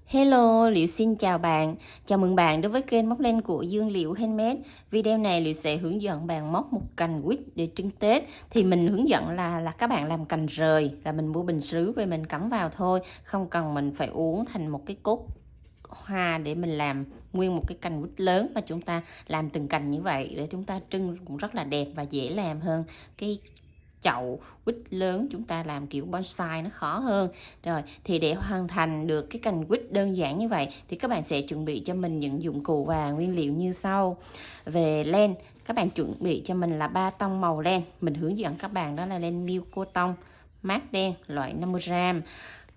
Hello, Liệu xin chào bạn. Chào mừng bạn đến với kênh móc len của Dương Liệu Handmade. Video này Liệu sẽ hướng dẫn bạn móc một cành quýt để trưng Tết. Thì mình hướng dẫn là các bạn làm cành rời, là mình mua bình sứ về mình cắm vào thôi, không cần mình phải uốn thành một cái cốt hoa để mình làm nguyên một cái cành quýt lớn, mà chúng ta làm từng cành như vậy để chúng ta trưng cũng rất là đẹp và dễ làm hơn cái chậu quýt lớn chúng ta làm kiểu bonsai nó khó hơn. Rồi thì để hoàn thành được cái cành quýt đơn giản như vậy thì các bạn sẽ chuẩn bị cho mình những dụng cụ và nguyên liệu như sau. Về len, các bạn chuẩn bị cho mình là 3 tông màu len. Mình hướng dẫn các bạn đó là len Milk Cotton mát đen loại 50g,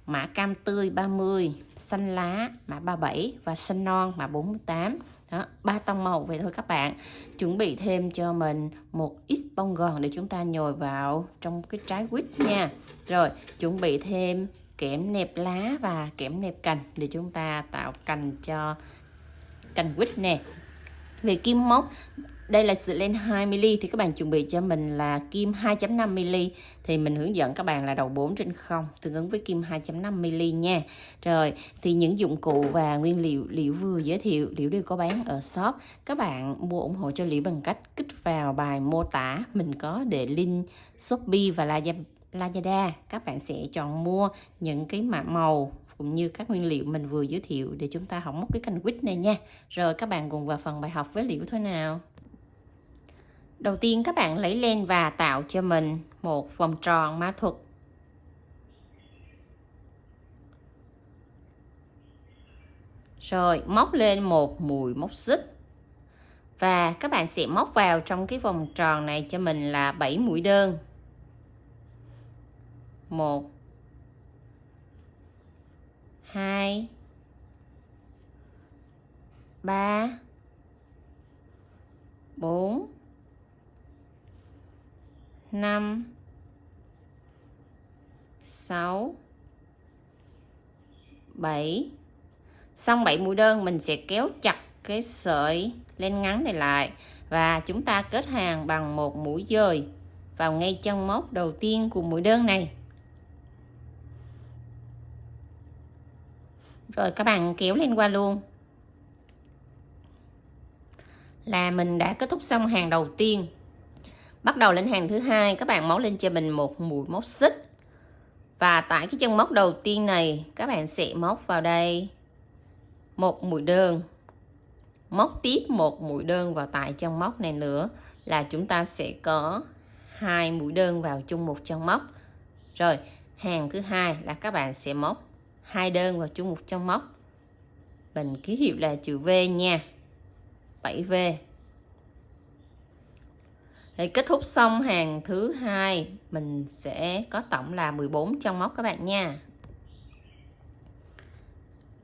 mã cam tươi 30, xanh lá mã 37 và xanh non mã 48. Đó, 3 tông màu vậy thôi các bạn. Chuẩn bị thêm cho mình một ít bông gòn để chúng ta nhồi vào trong cái trái quýt nha. Rồi chuẩn bị thêm kẽm nẹp lá và kẽm nẹp cành để chúng ta tạo cành cho cành quýt nè. Về kim móc, đây là sợi len 2mm thì các bạn chuẩn bị cho mình là kim 2.5mm, thì mình hướng dẫn các bạn là đầu 4/0 tương ứng với kim 2.5mm nha. Rồi thì những dụng cụ và nguyên liệu Liễu vừa giới thiệu Liễu đều có bán ở shop. Các bạn mua ủng hộ cho Liễu bằng cách kích vào bài mô tả, mình có để link Shopee và Lazada. Các bạn sẽ chọn mua những cái mã màu cũng như các nguyên liệu mình vừa giới thiệu để chúng ta học móc cái cành quýt này nha. Rồi các bạn cùng vào phần bài học với Liễu thôi nào. Đầu tiên các bạn lấy len và tạo cho mình một vòng tròn mã thuật. Rồi móc lên một mũi móc xích. Và các bạn sẽ móc vào trong cái vòng tròn này cho mình là 7 mũi đơn. 1 2 3 4 5 6 7. Xong 7 mũi đơn mình sẽ kéo chặt cái sợi len ngắn này lại và chúng ta kết hàng bằng một mũi dời vào ngay chân móc đầu tiên của mũi đơn này. Rồi các bạn kéo lên qua luôn là mình đã kết thúc xong hàng đầu tiên. Bắt đầu lên hàng thứ hai, các bạn móc lên cho mình một mũi móc xích. Và tại cái chân móc đầu tiên này, các bạn sẽ móc vào đây một mũi đơn. Móc tiếp một mũi đơn vào tại chân móc này nữa là chúng ta sẽ có 2 mũi đơn vào chung một chân móc. Rồi, hàng thứ hai là các bạn sẽ móc 2 đơn vào chung một chân móc. Mình ký hiệu là chữ V nha. 7V. Thì kết thúc xong hàng thứ hai, mình sẽ có tổng là 14 chân móc các bạn nha.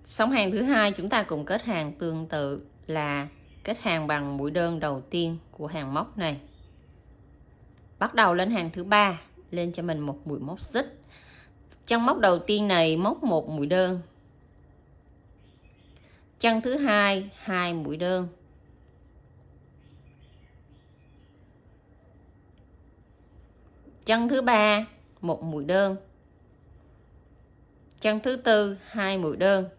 Xong hàng thứ hai chúng ta cùng kết hàng tương tự là kết hàng bằng mũi đơn đầu tiên của hàng móc này. Bắt đầu lên hàng thứ ba, lên cho mình một mũi móc xích. Chân móc đầu tiên này móc một mũi đơn. Chân thứ hai 2 mũi đơn. Chân thứ ba một mũi đơn. Chân thứ tư 2 mũi đơn.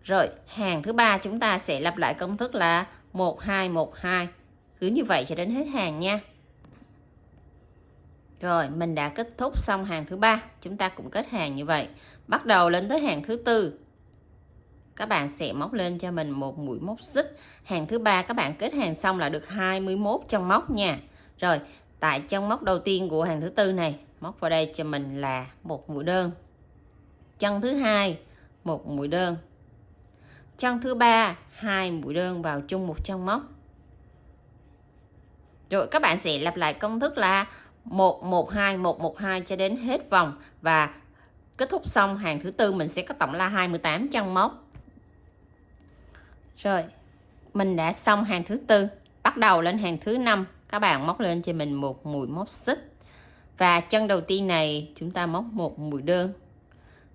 Rồi hàng thứ ba chúng ta sẽ lặp lại công thức là 1 2 1 2. Cứ như vậy cho đến hết hàng nha. Rồi mình đã kết thúc xong hàng thứ ba, chúng ta cũng kết hàng như vậy. Bắt đầu lên tới hàng thứ tư. Các bạn sẽ móc lên cho mình một mũi móc xích. Hàng thứ ba các bạn kết hàng xong là được 21 chân móc nha. Rồi tại chân móc đầu tiên của hàng thứ tư này, móc vào đây cho mình là một mũi đơn. Chân thứ hai một mũi đơn. Chân thứ ba 2 mũi đơn vào chung một chân móc. Rồi các bạn sẽ lặp lại công thức là 1 1 2 1 1 2 cho đến hết vòng, và kết thúc xong hàng thứ tư mình sẽ có tổng là 28 chân móc. Rồi mình đã xong hàng thứ tư. Bắt đầu lên hàng thứ năm, các bạn móc lên cho mình một mũi móc xích Và chân đầu tiên này chúng ta móc một mũi đơn.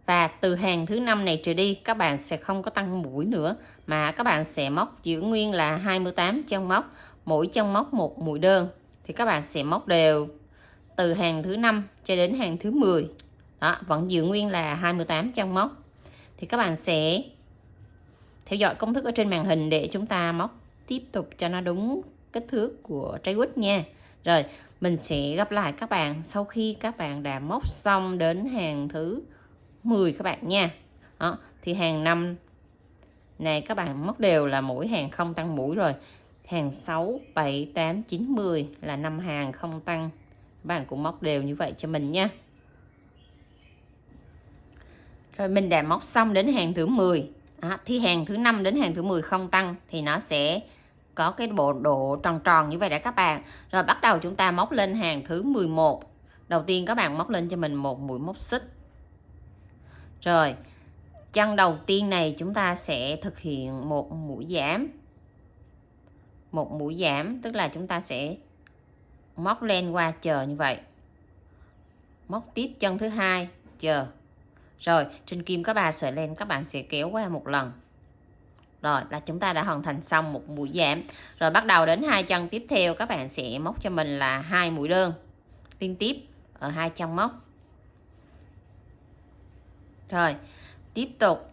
Và từ hàng thứ 5 này trở đi các bạn sẽ không có tăng mũi nữa, mà các bạn sẽ móc giữ nguyên là 28 chân móc, mỗi chân móc một mũi đơn. Thì các bạn sẽ móc đều từ hàng thứ 5 cho đến hàng thứ 10. Đó, vẫn giữ nguyên là 28 chân móc. Thì các bạn sẽ theo dõi công thức ở trên màn hình để chúng ta móc tiếp tục cho nó đúng kích thước của trái quýt nha. Rồi, mình sẽ gặp lại các bạn sau khi các bạn đã móc xong đến hàng thứ 10 các bạn nha. Đó, thì hàng 5 này các bạn móc đều là mỗi hàng không tăng mũi rồi. Hàng 6, 7, 8, 9, 10 là 5 hàng không tăng. Các bạn cũng móc đều như vậy cho mình nha. Rồi mình đã móc xong đến hàng thứ 10. Thì hàng thứ 5 đến hàng thứ 10 không tăng thì nó sẽ có cái bộ độ tròn tròn như vậy đã các bạn. Rồi bắt đầu chúng ta móc lên hàng thứ 11. Đầu tiên các bạn móc lên cho mình một mũi móc xích. Rồi chân đầu tiên này chúng ta sẽ thực hiện một mũi giảm. Một mũi giảm tức là chúng ta sẽ móc lên qua chờ như vậy. Móc tiếp chân thứ hai chờ. Rồi trên kim có 3 sợi len các bạn sẽ kéo qua một lần. Rồi là chúng ta đã hoàn thành xong một mũi giảm. Rồi bắt đầu đến hai chân tiếp theo các bạn sẽ móc cho mình là 2 mũi đơn liên tiếp ở hai chân móc. Rồi tiếp tục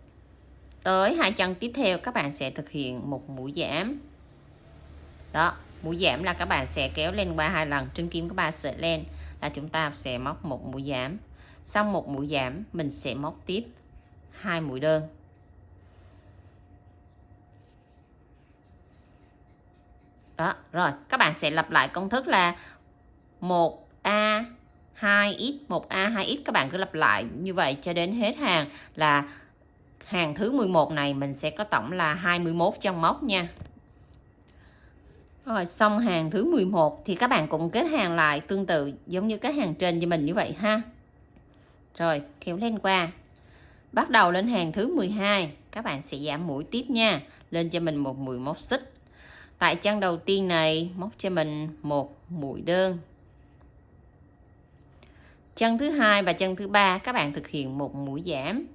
tới hai chân tiếp theo các bạn sẽ thực hiện một mũi giảm. Đó, mũi giảm là các bạn sẽ kéo lên qua 2 lần, trên kim có 3 sợi len là chúng ta sẽ móc một mũi giảm. Xong một mũi giảm mình sẽ móc tiếp 2 mũi đơn. Đó, rồi các bạn sẽ lặp lại công thức là 1A 2X 1A 2X, các bạn cứ lặp lại như vậy cho đến hết hàng, là hàng thứ 11 này mình sẽ có tổng là 21 chân móc nha. Rồi xong hàng thứ 11 thì các bạn cũng kết hàng lại tương tự giống như cái hàng trên cho mình như vậy ha. Rồi kéo lên qua. Bắt đầu lên hàng thứ 12 các bạn sẽ giảm mũi tiếp nha. Lên cho mình một mũi móc xích. Tại chân đầu tiên này móc cho mình một mũi đơn. Chân thứ hai và chân thứ ba các bạn thực hiện một mũi giảm.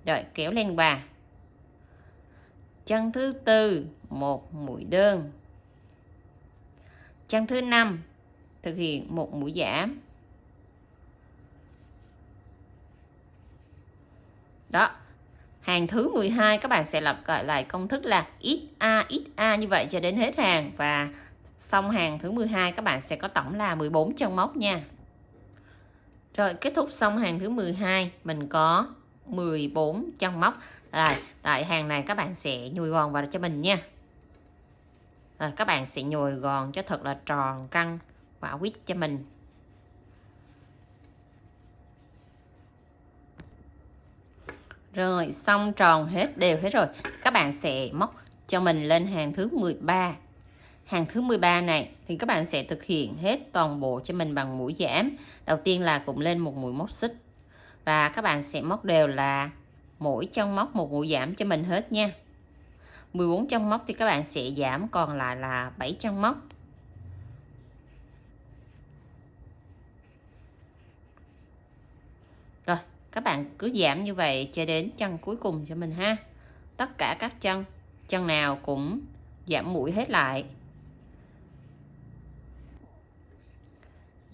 Rồi kéo lên qua. Chân thứ tư một mũi đơn. Chân thứ 5 thực hiện một mũi giảm. Đó, hàng thứ 12 các bạn sẽ lặp lại công thức là XA như vậy cho đến hết hàng, và xong hàng thứ 12 các bạn sẽ có tổng là 14 chân móc nha. Rồi kết thúc xong hàng thứ 12 mình có 14 chân móc. Rồi tại hàng này các bạn sẽ nhồi gòn vào cho mình nha. Rồi, các bạn sẽ nhồi gòn cho thật là tròn căng quả quýt cho mình. Rồi xong tròn hết đều hết rồi, các bạn sẽ móc cho mình lên hàng thứ 13. Hàng thứ 13 này thì các bạn sẽ thực hiện hết toàn bộ cho mình bằng mũi giảm. Đầu tiên là cũng lên một mũi móc xích, và các bạn sẽ móc đều là mỗi chân móc một mũi giảm cho mình hết nha. 14 chân móc thì các bạn sẽ giảm còn lại là 7 chân móc. Rồi các bạn cứ giảm như vậy cho đến chân cuối cùng cho mình ha. Tất cả các chân nào cũng giảm mũi hết lại.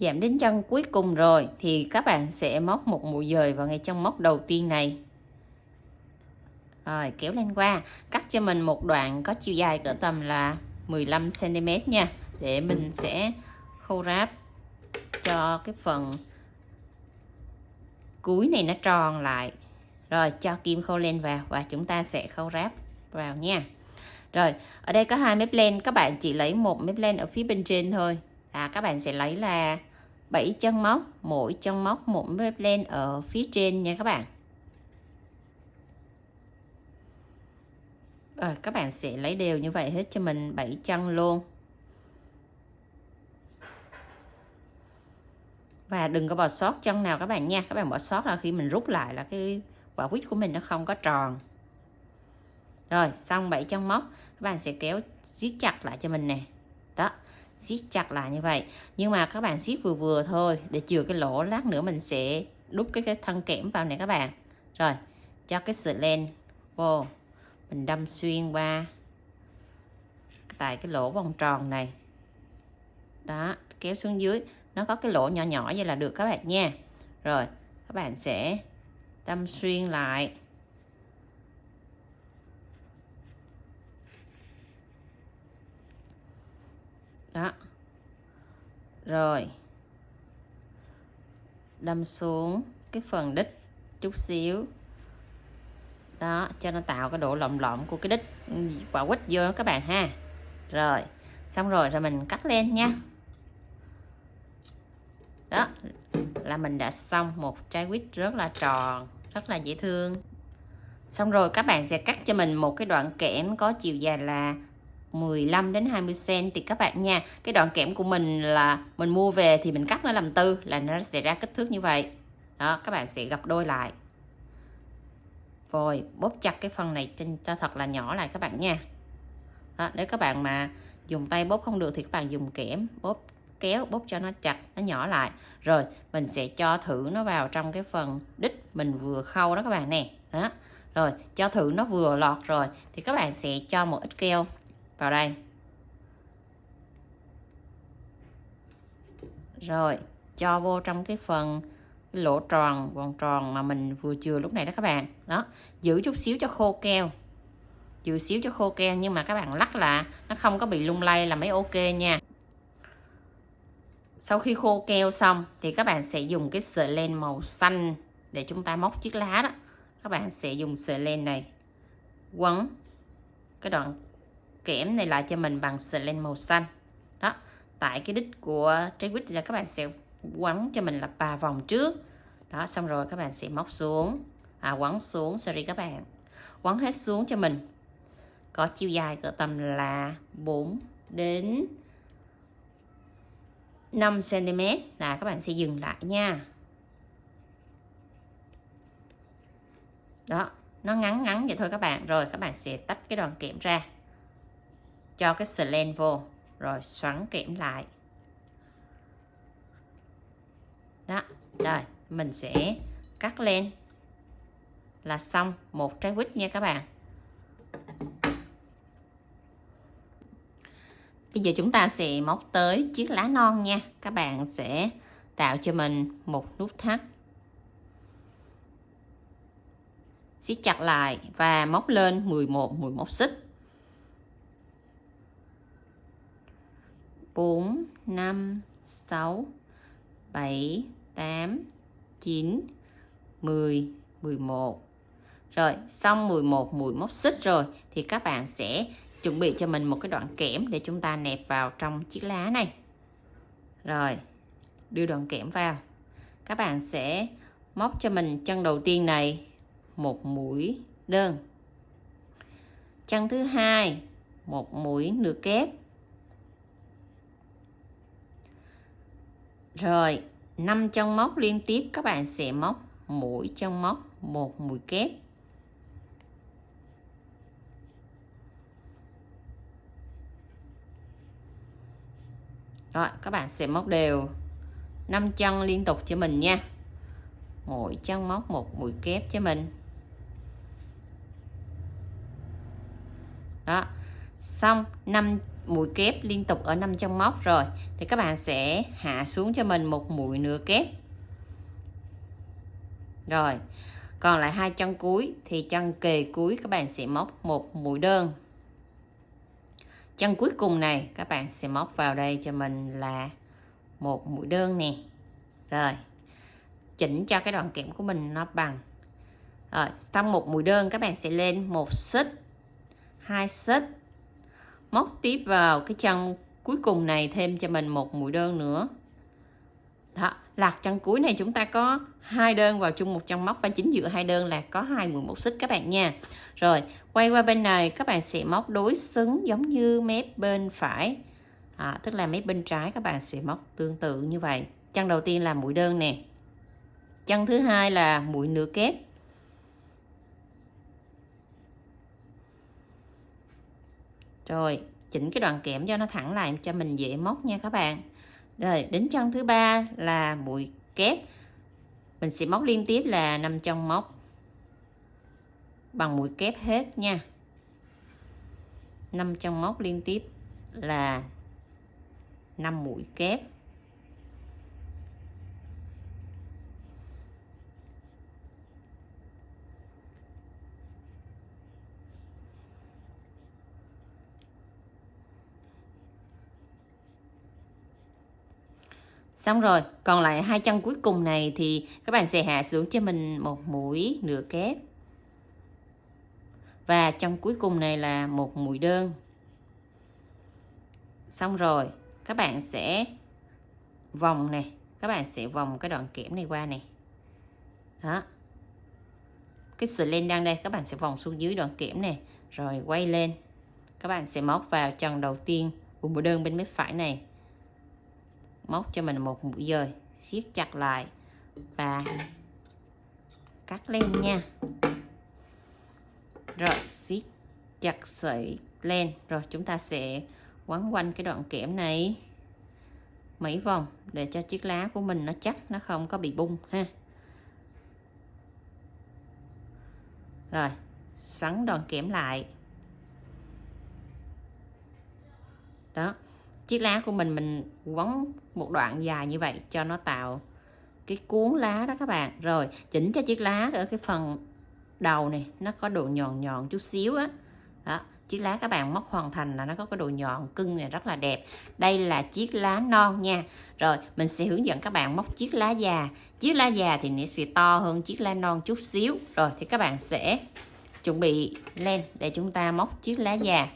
Giảm đến chân cuối cùng rồi thì các bạn sẽ móc một mũi dời vào ngay chân móc đầu tiên này. Rồi kéo lên qua, cắt cho mình một đoạn có chiều dài cỡ tầm là 15 cm nha, để mình sẽ khâu ráp cho cái phần cuối này nó tròn lại. Rồi cho kim khâu len vào và chúng ta sẽ khâu ráp vào nha. Rồi ở đây có 2 mép len, các bạn chỉ lấy một mép len ở phía bên trên thôi. Các bạn sẽ lấy là 7 chân móc, mỗi chân móc một mép len ở phía trên nha các bạn. Rồi các bạn sẽ lấy đều như vậy hết cho mình 7 chân luôn. Và đừng có bỏ sót chân nào các bạn nha. Các bạn bỏ sót là khi mình rút lại là cái quả quýt của mình nó không có tròn. Rồi xong 7 chân móc, các bạn sẽ kéo siết chặt lại cho mình nè. Đó, siết chặt lại như vậy. Nhưng mà các bạn siết vừa vừa thôi để chừa cái lỗ, lát nữa mình sẽ đút cái thân kẽm vào này các bạn. Rồi cho cái sợi len vô, mình đâm xuyên qua tại cái lỗ vòng tròn này đó, kéo xuống dưới, nó có cái lỗ nhỏ nhỏ vậy là được các bạn nha. Rồi các bạn sẽ đâm xuyên lại đó, rồi đâm xuống cái phần đít chút xíu đó, cho nó tạo cái độ lỏng lỏng của cái đít quả quýt vô các bạn ha. Rồi xong rồi mình cắt lên nha. Đó là mình đã xong một trái quýt rất là tròn, rất là dễ thương. Xong rồi các bạn sẽ cắt cho mình một cái đoạn kẽm có chiều dài là 15 đến 20 cm thì các bạn nha. Cái đoạn kẽm của mình là mình mua về thì mình cắt nó làm tư là nó sẽ ra kích thước như vậy. Đó, các bạn sẽ gập đôi lại. Rồi bóp chặt cái phần này cho thật là nhỏ lại các bạn nha. Đó, nếu các bạn mà dùng tay bóp không được thì các bạn dùng kẽm bóp, kéo bóp cho nó chặt, nó nhỏ lại. Rồi mình sẽ cho thử nó vào trong cái phần đít mình vừa khâu đó các bạn nè. Đó. Rồi cho thử nó vừa lọt rồi thì các bạn sẽ cho một ít keo vào đây. Rồi cho vô trong cái phần cái lỗ tròn, vòng tròn mà mình vừa chừa lúc này đó các bạn. Đó, giữ chút xíu cho khô keo. Giữ xíu cho khô keo nhưng mà các bạn lắc là nó không có bị lung lay là mới ok nha. Sau khi khô keo xong thì các bạn sẽ dùng cái sợi len màu xanh để chúng ta móc chiếc lá đó. Các bạn sẽ dùng sợi len này quấn cái đoạn kẽm này lại cho mình bằng sợi len màu xanh. Đó, tại cái đít của trái quýt là các bạn sẽ quấn cho mình là 3 vòng trước. Đó, xong rồi các bạn sẽ móc xuống, quấn xuống, sorry các bạn. Quấn hết xuống cho mình. Có chiều dài cỡ tầm là 4 đến 5 cm là các bạn sẽ dừng lại nha. Đó, nó ngắn ngắn vậy thôi các bạn. Rồi các bạn sẽ tách cái đoạn kẽm ra, cho cái sợi len vô, rồi xoắn kẽm lại. Đó, rồi mình sẽ cắt lên là xong một trái quýt nha các bạn. Bây giờ chúng ta sẽ móc tới chiếc lá non nha. Các bạn sẽ tạo cho mình một nút thắt, siết chặt lại và móc lên 11 xích. 4, 5, 6, 7, 8, 9, 10, 11. Rồi xong 11 xích rồi thì các bạn sẽ chuẩn bị cho mình một cái đoạn kẽm để chúng ta nẹp vào trong chiếc lá này. Rồi đưa đoạn kẽm vào. Các bạn sẽ móc cho mình chân đầu tiên này một mũi đơn, chân thứ hai một mũi nửa kép, rồi 5 chân móc liên tiếp các bạn sẽ móc mỗi chân móc một mũi kép. Rồi các bạn sẽ móc đều 5 chân liên tục cho mình nha. Mỗi chân móc một mũi kép cho mình. Đó, xong 5 mũi kép liên tục ở 5 chân móc rồi thì các bạn sẽ hạ xuống cho mình một mũi nửa kép. Rồi còn lại 2 chân cuối thì chân kề cuối các bạn sẽ móc một mũi đơn. Chân cuối cùng này các bạn sẽ móc vào đây cho mình là một mũi đơn nè. Rồi chỉnh cho cái đoạn kẽm của mình nó bằng. Rồi xong một mũi đơn các bạn sẽ lên một xích, 2 xích, móc tiếp vào cái chân cuối cùng này thêm cho mình một mũi đơn nữa. Đó, lạc chân cuối này chúng ta có 2 đơn vào chung một chân móc và chính giữa 2 đơn là có 21 xích các bạn nha. Rồi quay qua bên này các bạn sẽ móc đối xứng giống như mép bên phải, tức là mép bên trái các bạn sẽ móc tương tự như vậy. Chân đầu tiên là mũi đơn nè, chân thứ hai là mũi nửa kép, rồi chỉnh cái đoạn kẽm cho nó thẳng lại cho mình dễ móc nha các bạn. Rồi đến chân thứ ba là mũi kép. Mình sẽ móc liên tiếp là 5 chân móc bằng mũi kép hết nha. 5 chân móc liên tiếp là 5 mũi kép. Xong rồi, còn lại 2 chân cuối cùng này thì các bạn sẽ hạ xuống cho mình một mũi nửa kép. Và chân cuối cùng này là một mũi đơn. Xong rồi, các bạn sẽ vòng này, các bạn sẽ vòng cái đoạn kẽm này qua này. Đó. Cái sợi len đang đây, các bạn sẽ vòng xuống dưới đoạn kẽm này, rồi quay lên. Các bạn sẽ móc vào chân đầu tiên của mũi đơn bên mép phải này. Móc cho mình một mũi dời, siết chặt lại và cắt len nha. Rồi siết chặt sợi len, rồi chúng ta sẽ quấn quanh cái đoạn kẽm này mấy vòng để cho chiếc lá của mình nó chắc, nó không có bị bung ha. Rồi xoắn đoạn kẽm lại. Đó, chiếc lá của mình quấn một đoạn dài như vậy cho nó tạo cái cuốn lá đó các bạn. Rồi chỉnh cho chiếc lá ở cái phần đầu này nó có độ nhọn nhọn chút xíu á. Đó, chiếc lá các bạn móc hoàn thành là nó có cái độ nhọn cưng này rất là đẹp. Đây là chiếc lá non nha. Rồi mình sẽ hướng dẫn các bạn móc chiếc lá già. Chiếc lá già thì nó sẽ to hơn chiếc lá non chút xíu. Rồi thì các bạn sẽ chuẩn bị len để chúng ta móc chiếc lá già.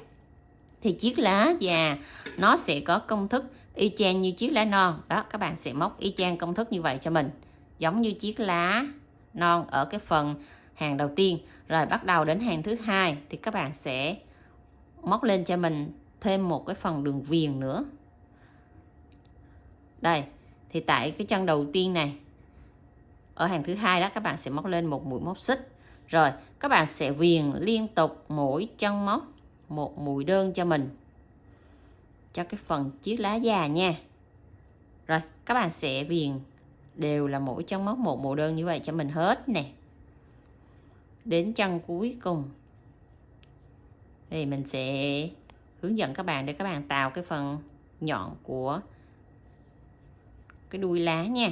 Thì chiếc lá già nó sẽ có công thức y chang như chiếc lá non. Đó, các bạn sẽ móc y chang công thức như vậy cho mình, giống như chiếc lá non ở cái phần hàng đầu tiên. Rồi bắt đầu đến hàng thứ hai thì các bạn sẽ móc lên cho mình thêm một cái phần đường viền nữa. Đây, thì tại cái chân đầu tiên này, ở hàng thứ hai đó, các bạn sẽ móc lên một mũi móc xích. Rồi các bạn sẽ viền liên tục mỗi chân móc một mũi đơn cho mình, cho cái phần chiếc lá già nha. Rồi các bạn sẽ viền đều là mỗi chân móc một mũi đơn như vậy cho mình hết nè. Đến chân cuối cùng thì mình sẽ hướng dẫn các bạn để các bạn tạo cái phần nhọn của cái đuôi lá nha.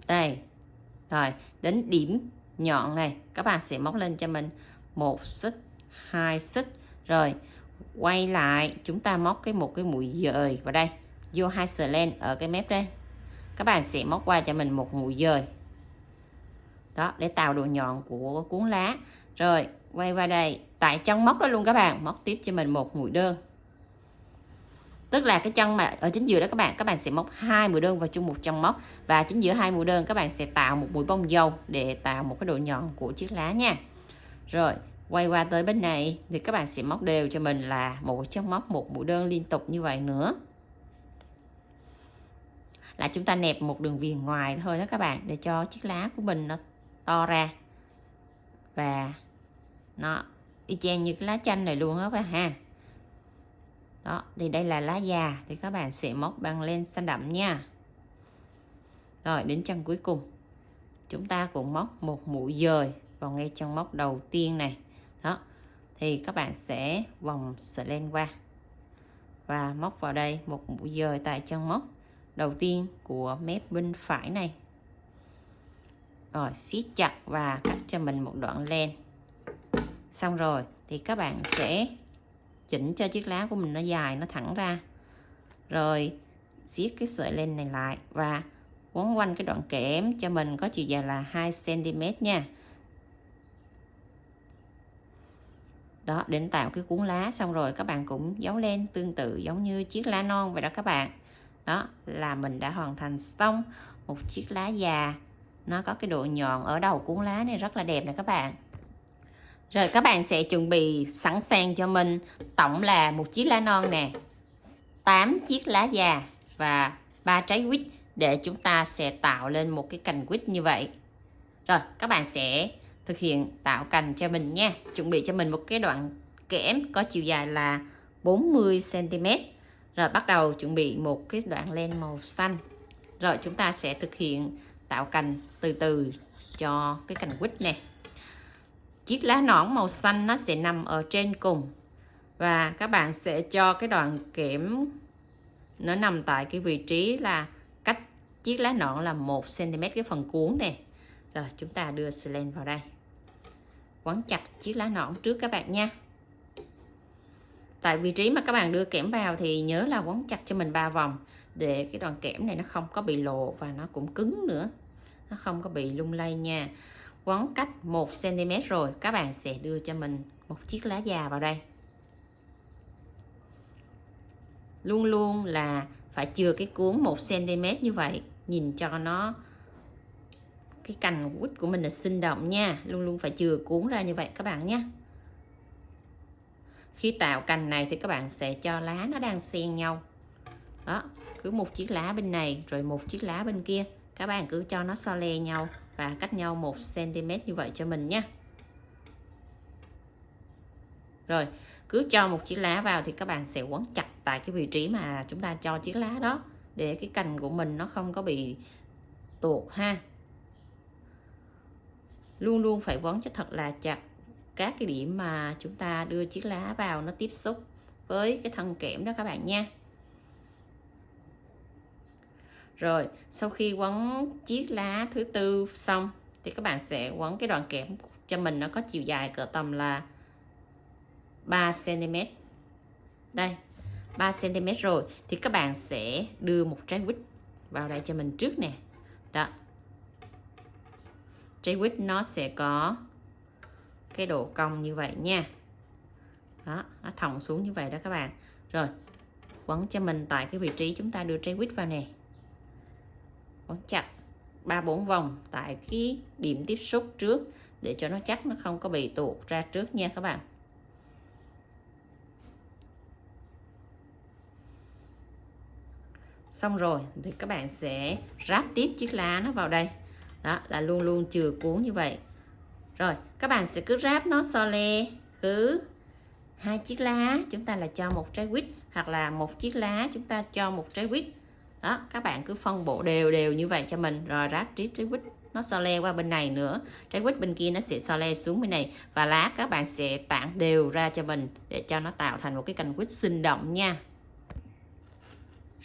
Đây. Rồi đến điểm nhọn này các bạn sẽ móc lên cho mình một xích, 2 xích. Rồi quay lại chúng ta móc một cái mũi dời vào đây, vô 2 sợi len ở cái mép đây. Các bạn sẽ móc qua cho mình một mũi dời. Đó, để tạo độ nhọn của cuốn lá. Rồi quay qua đây, tại chân móc đó luôn các bạn, móc tiếp cho mình một mũi đơn. Tức là cái chân mà ở chính giữa đó các bạn sẽ móc 2 mũi đơn vào chung một chân móc, và chính giữa 2 mũi đơn các bạn sẽ tạo một mũi bông dâu để tạo một cái độ nhọn của chiếc lá nha. Rồi quay qua tới bên này thì các bạn sẽ móc đều cho mình là một chân móc một mũi đơn liên tục như vậy nữa, là chúng ta nẹp một đường viền ngoài thôi đó các bạn, để cho chiếc lá của mình nó to ra và nó y chang như cái lá chanh này luôn đó các bạn ha. Đó, thì đây là lá già thì các bạn sẽ móc bằng len xanh đậm nha. Rồi đến chân cuối cùng chúng ta cũng móc một mũi dời vào ngay chân móc đầu tiên này. Đó, thì các bạn sẽ vòng sợi len qua và móc vào đây một mũi dời tại chân móc đầu tiên của mép bên phải này. Rồi siết chặt và cắt cho mình một đoạn len. Xong rồi thì các bạn sẽ chỉnh cho chiếc lá của mình nó dài, nó thẳng ra. Rồi siết cái sợi len này lại và quấn quanh cái đoạn kẽm cho mình có chiều dài là 2 cm nha. Đó, đến tạo cái cuốn lá. Xong rồi các bạn cũng giấu len tương tự giống như chiếc lá non vậy đó các bạn. Đó là mình đã hoàn thành xong một chiếc lá già. Nó có cái độ nhọn ở đầu cuốn lá này rất là đẹp nè các bạn. Rồi các bạn sẽ chuẩn bị sẵn sàng cho mình tổng là một chiếc lá non nè, 8 chiếc lá già và 3 trái quýt để chúng ta sẽ tạo lên một cái cành quýt như vậy. Rồi các bạn sẽ thực hiện tạo cành cho mình nha. Chuẩn bị cho mình một cái đoạn kẽm có chiều dài là 40 cm. Rồi bắt đầu chuẩn bị một cái đoạn len màu xanh. Rồi chúng ta sẽ thực hiện tạo cành từ từ cho cái cành quýt nè. Chiếc lá nõn màu xanh nó sẽ nằm ở trên cùng. Và các bạn sẽ cho cái đoạn kẽm nó nằm tại cái vị trí là cách chiếc lá nõn là 1 cm cái phần cuốn nè. Rồi chúng ta đưa slen vào đây. Quấn chặt chiếc lá nõn trước các bạn nha. Tại vị trí mà các bạn đưa kẽm vào thì nhớ là quấn chặt cho mình 3 vòng để cái đoạn kẽm này nó không có bị lộ và nó cũng cứng nữa. Nó không có bị lung lay nha. Quấn cách 1 cm rồi các bạn sẽ đưa cho mình một chiếc lá già vào đây. Luôn luôn là phải chừa cái cuốn 1 cm như vậy, nhìn cho nó cái cành quýt của mình là sinh động nha. Luôn luôn phải chừa cuốn ra như vậy các bạn nhé. Khi tạo cành này thì các bạn sẽ cho lá nó đang xen nhau. Đó, cứ một chiếc lá bên này rồi một chiếc lá bên kia. Các bạn cứ cho nó so le nhau và cách nhau 1 cm như vậy cho mình nhé. Rồi, cứ cho một chiếc lá vào thì các bạn sẽ quấn chặt tại cái vị trí mà chúng ta cho chiếc lá đó để cái cành của mình nó không có bị tuột ha. Luôn luôn phải quấn cho thật là chặt các cái điểm mà chúng ta đưa chiếc lá vào nó tiếp xúc với cái thân kẽm đó các bạn nha. Rồi, sau khi quấn chiếc lá thứ tư xong thì các bạn sẽ quấn cái đoạn kẽm cho mình nó có chiều dài cỡ tầm là 3 cm. Đây, 3 cm rồi thì các bạn sẽ đưa một trái quýt vào đây cho mình trước nè. Đó. Trái quýt nó sẽ có cái độ cong như vậy nha. Đó, nó thòng xuống như vậy đó các bạn. Rồi, quấn cho mình tại cái vị trí chúng ta đưa trái quýt vào nè. Quấn chặt 3-4 vòng tại cái điểm tiếp xúc trước để cho nó chắc, nó không có bị tuột ra trước nha các bạn. Xong rồi thì các bạn sẽ ráp tiếp chiếc lá nó vào đây. Đó, là luôn luôn chừa cuốn như vậy. Rồi, các bạn sẽ cứ ráp nó so le, cứ 2 chiếc lá chúng ta là cho một trái quýt, hoặc là một chiếc lá chúng ta cho một trái quýt. Đó, các bạn cứ phân bổ đều đều như vậy cho mình. Rồi ráp tiếp trái quýt nó so le qua bên này nữa, trái quýt bên kia nó sẽ so le xuống bên này, và lá các bạn sẽ tản đều ra cho mình để cho nó tạo thành một cái cành quýt sinh động nha.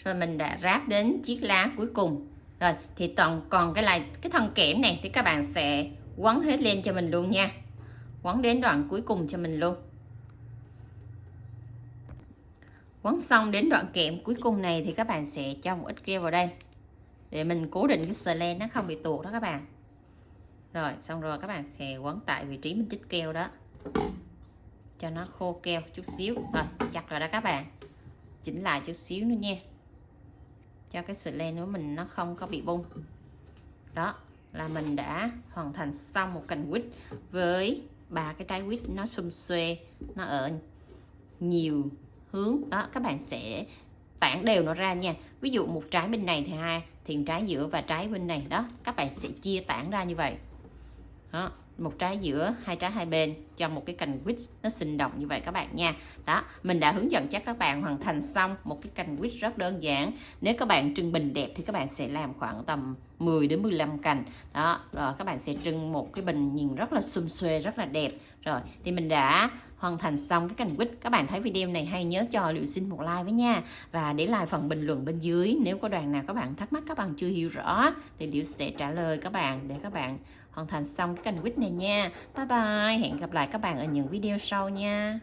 Rồi mình đã ráp đến chiếc lá cuối cùng. Rồi thì còn cái thân kẽm này thì các bạn sẽ quấn hết lên cho mình luôn nha. Quấn đến đoạn cuối cùng cho mình luôn. Quấn xong đến đoạn kẽm cuối cùng này thì các bạn sẽ cho một ít keo vào đây để mình cố định cái sợi len nó không bị tuột đó các bạn. Rồi xong rồi các bạn sẽ quấn tại vị trí mình chích keo đó cho nó khô keo chút xíu. Rồi chặt rồi đó các bạn, chỉnh lại chút xíu nữa nha, cho cái sợi len của mình nó không có bị bung. Đó là mình đã hoàn thành xong một cành quýt với 3 cái trái quýt nó xum xuê, nó ở nhiều hướng. Đó, các bạn sẽ tản đều nó ra nha. Ví dụ một trái bên này thì trái giữa và trái bên này đó, các bạn sẽ chia tản ra như vậy. Đó, một trái giữa, 2 trái hai bên cho một cái cành quýt nó sinh động như vậy các bạn nha. Đó, mình đã hướng dẫn cho các bạn hoàn thành xong một cái cành quýt rất đơn giản. Nếu các bạn trưng bình đẹp thì các bạn sẽ làm khoảng tầm 10 đến 15 cành. Đó, rồi các bạn sẽ trưng một cái bình nhìn rất là sum xuê, rất là đẹp. Rồi, thì mình đã hoàn thành xong cái cành quýt. Các bạn thấy video này hay nhớ cho Liệu xin một like với nha. Và để lại phần bình luận bên dưới, nếu có đoạn nào các bạn thắc mắc, các bạn chưa hiểu rõ thì Liệu sẽ trả lời các bạn để các bạn hoàn thành xong cái cành quýt này nha. Bye bye, hẹn gặp lại các bạn ở những video sau nha.